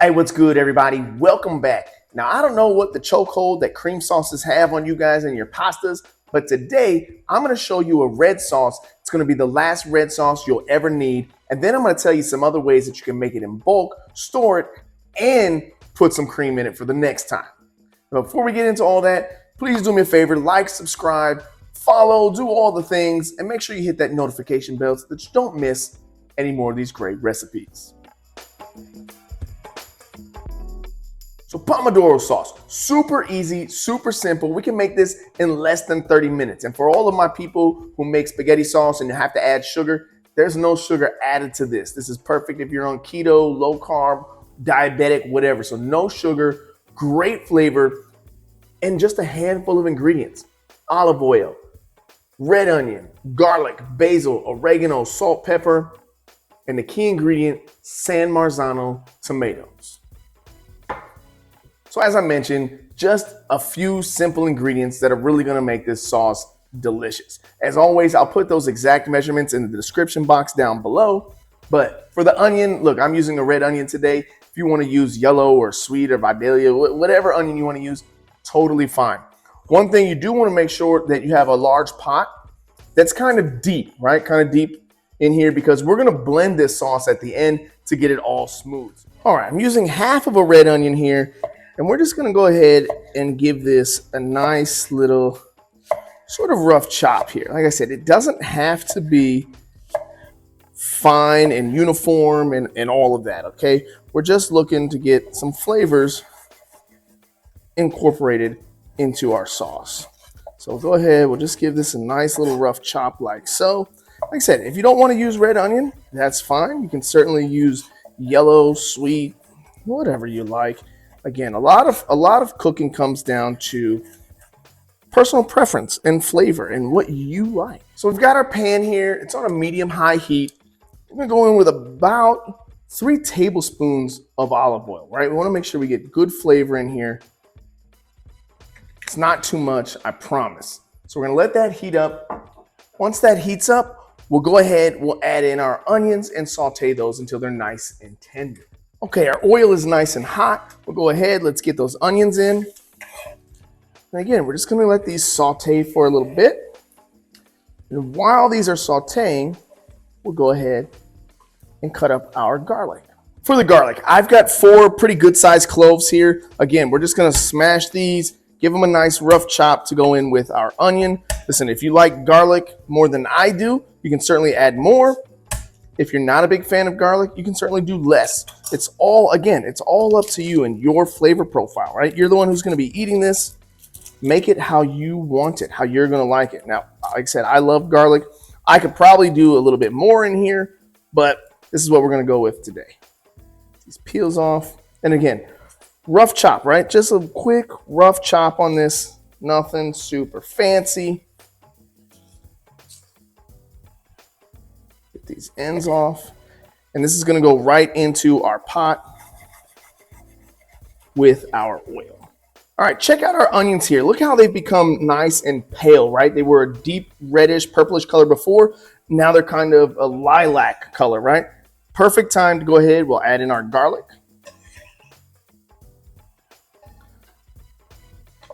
Hey, what's good, everybody? Welcome back. Now, I don't know what the chokehold that cream sauces have on you guys and your pastas, but today I'm going to show you a red sauce. It's going to be the last red sauce you'll ever need. And then I'm going to tell you some other ways that you can make it in bulk, store it, and put some cream in it for the next time. But before we get into all that, please do me a favor, like, subscribe, follow, do all the things, and make sure you hit that notification bell so that you don't miss any more of these great recipes. So Pomodoro sauce, super easy, super simple. We can make this in less than 30 minutes. And for all of my people who make spaghetti sauce and you have to add sugar, there's no sugar added to this. This is perfect if you're on keto, low carb, diabetic, whatever. So no sugar, great flavor, and just a handful of ingredients. Olive oil, red onion, garlic, basil, oregano, salt, pepper, and the key ingredient, San Marzano tomatoes. So as I mentioned, just a few simple ingredients that are really gonna make this sauce delicious. As always, I'll put those exact measurements in the description box down below. But for the onion, look, I'm using a red onion today. If you wanna use yellow or sweet or Vidalia, whatever onion you wanna use, totally fine. One thing you do wanna make sure that you have a large pot that's kind of deep, right? Kind of deep in here because we're gonna blend this sauce at the end to get it all smooth. All right, I'm using half of a red onion here. And we're just gonna go ahead and give this a nice little sort of rough chop here. Like I said, it doesn't have to be fine and uniform and all of that, okay? We're just looking to get some flavors incorporated into our sauce. So go ahead, we'll just give this a nice little rough chop like so. Like I said, if you don't wanna use red onion, that's fine. You can certainly use yellow, sweet, whatever you like. Again, a lot of cooking comes down to personal preference and flavor and what you like. So we've got our pan here. It's on a medium-high heat. We're gonna go in with about 3 tablespoons of olive oil, right? We wanna make sure we get good flavor in here. It's not too much, I promise. So we're gonna let that heat up. Once that heats up, we'll go ahead, we'll add in our onions and saute those until they're nice and tender. Okay, our oil is nice and hot. We'll go ahead, let's get those onions in. And again, we're just gonna let these saute for a little bit. And while these are sauteing, we'll go ahead and cut up our garlic. For the garlic, I've got 4 pretty good sized cloves here. Again, we're just gonna smash these, give them a nice rough chop to go in with our onion. Listen, if you like garlic more than I do, you can certainly add more. If you're not a big fan of garlic, you can certainly do less. It's all up to you and your flavor profile, right? You're the one who's gonna be eating this. Make it how you want it, how you're gonna like it. Now, like I said, I love garlic. I could probably do a little bit more in here, but this is what we're gonna go with today. These peels off. And again, rough chop, right? Just a quick rough chop on this. Nothing super fancy. These ends off, and this is going to go right into our pot with our oil. All right, check out our onions here. Look how they've become nice and pale, right? They were a deep reddish, purplish color before. Now they're kind of a lilac color, right? Perfect time to go ahead. We'll add in our garlic.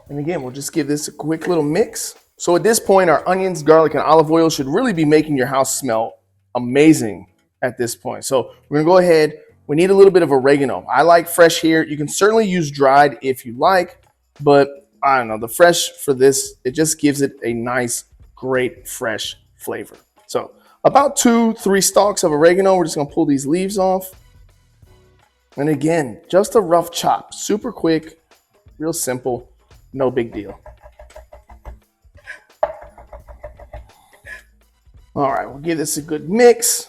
And again, we'll just give this a quick little mix. So at this point, our onions, garlic, and olive oil should really be making your house smell amazing at this point. So we're gonna go ahead. We need a little bit of oregano. I like fresh here. You can certainly use dried if you like, but I don't know, the fresh for this, it just gives it a nice, great, fresh flavor. So about 2-3 stalks of oregano. We're just gonna pull these leaves off. And again, just a rough chop, super quick, real simple, no big deal. All right, we'll give this a good mix.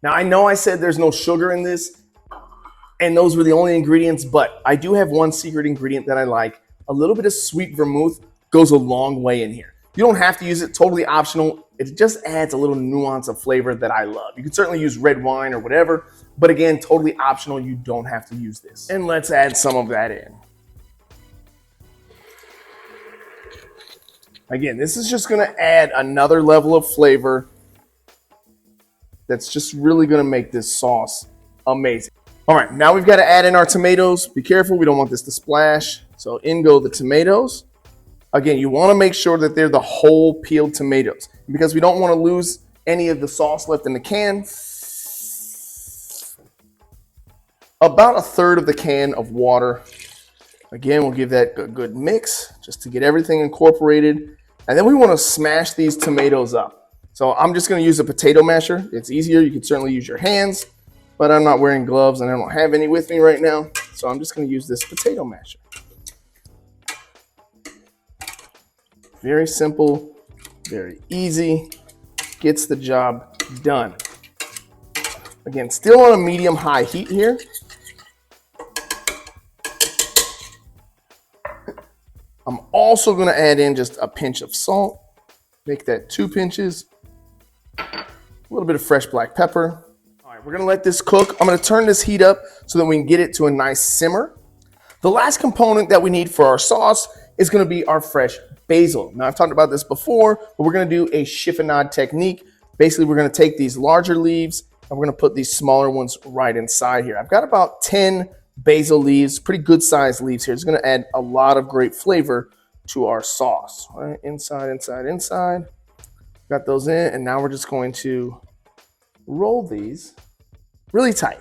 Now, I know I said there's no sugar in this, and those were the only ingredients, but I do have one secret ingredient that I like. A little bit of sweet vermouth goes a long way in here. You don't have to use it, totally optional. It just adds a little nuance of flavor that I love. You can certainly use red wine or whatever, but again, totally optional. You don't have to use this. And let's add some of that in. Again, this is just gonna add another level of flavor that's just really gonna make this sauce amazing. All right, now we've got to add in our tomatoes. Be careful, we don't want this to splash. So in go the tomatoes. Again, you want to make sure that they're the whole peeled tomatoes because we don't want to lose any of the sauce left in the can. About 1/3 of the can of water. Again, we'll give that a good mix just to get everything incorporated. And then we want to smash these tomatoes up. So I'm just going to use a potato masher. It's easier. You can certainly use your hands, but I'm not wearing gloves and I don't have any with me right now. So I'm just going to use this potato masher. Very simple, very easy, gets the job done. Again, still on a medium-high heat here. I'm also gonna add in just a pinch of salt, make that 2 pinches, a little bit of fresh black pepper. All right, we're gonna let this cook. I'm gonna turn this heat up so that we can get it to a nice simmer. The last component that we need for our sauce is gonna be our fresh basil. Now I've talked about this before, but we're gonna do a chiffonade technique. Basically, we're gonna take these larger leaves and we're gonna put these smaller ones right inside here. I've got about 10 basil leaves, pretty good sized leaves here. It's gonna add a lot of great flavor to our sauce. All right, inside, inside, inside. Got those in, and now we're just going to roll these really tight.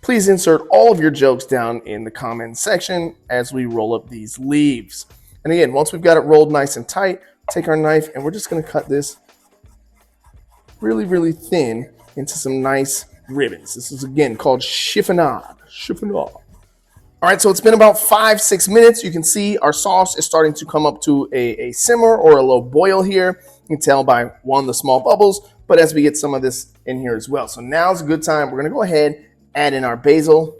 Please insert all of your jokes down in the comment section as we roll up these leaves. And again, once we've got it rolled nice and tight, take our knife and we're just gonna cut this really, really thin into some nice ribbons. This is again called chiffonade. Chiffonade. All right, so it's been about 5-6 minutes. You can see our sauce is starting to come up to a simmer or a low boil here. You can tell by the small bubbles, but as we get some of this in here as well. So now's a good time. We're gonna go ahead, add in our basil.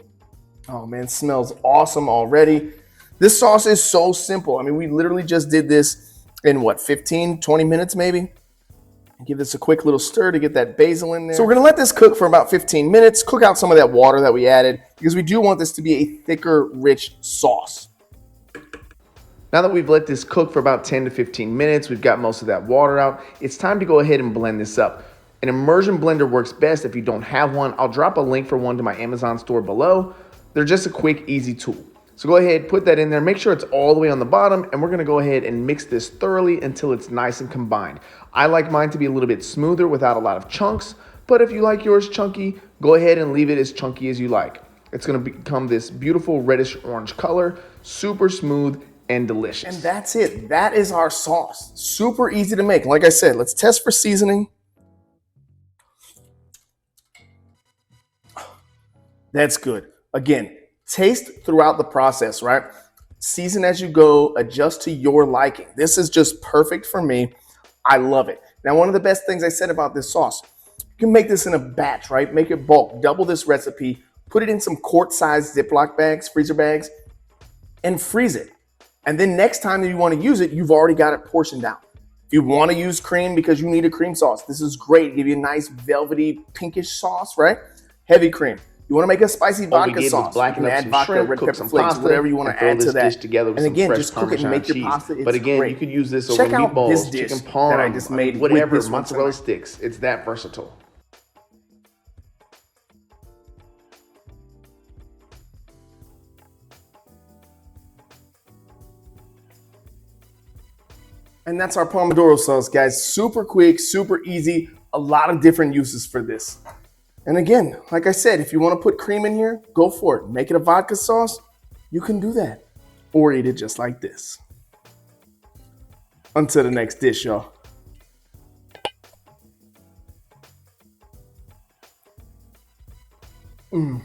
Oh man, it smells awesome already. This sauce is so simple. I mean, we literally just did this in what, 15, 20 minutes maybe? Give this a quick little stir to get that basil in there. So we're gonna let this cook for about 15 minutes, cook out some of that water that we added, because we do want this to be a thicker, rich sauce. Now that we've let this cook for about 10 to 15 minutes, we've got most of that water out, it's time to go ahead and blend this up. An immersion blender works best. If you don't have one, I'll drop a link for one to my Amazon store below. They're just a quick, easy tool. So go ahead, put that in there, make sure it's all the way on the bottom, and we're gonna go ahead and mix this thoroughly until it's nice and combined. I like mine to be a little bit smoother without a lot of chunks, but if you like yours chunky, go ahead and leave it as chunky as you like. It's gonna become this beautiful reddish orange color, super smooth and delicious. And that's it, that is our sauce. Super easy to make. Like I said, let's test for seasoning. That's good. Again, taste throughout the process, right? Season as you go, adjust to your liking. This is just perfect for me. I love it. Now, one of the best things I said about this sauce, you can make this in a batch, right? Make it bulk, double this recipe, put it in some quart-sized Ziploc bags, freezer bags, and freeze it. And then next time that you want to use it, you've already got it portioned out. If you want to use cream because you need a cream sauce, this is great. Give you a nice velvety pinkish sauce, right? Heavy cream. You want to make a spicy vodka sauce. You can add vodka, red pepper flakes, whatever you want to add to that. And again, just cook it and make your pasta. It's but again, great. you could use this over Check out meatballs, this dish chicken parm, that I just made, whatever, with this mozzarella sticks. It's that versatile. And that's our Pomodoro sauce, guys. Super quick, super easy. A lot of different uses for this. And again, like I said, if you want to put cream in here, go for it. Make it a vodka sauce, you can do that. Or eat it just like this. Until the next dish, y'all. Mmm.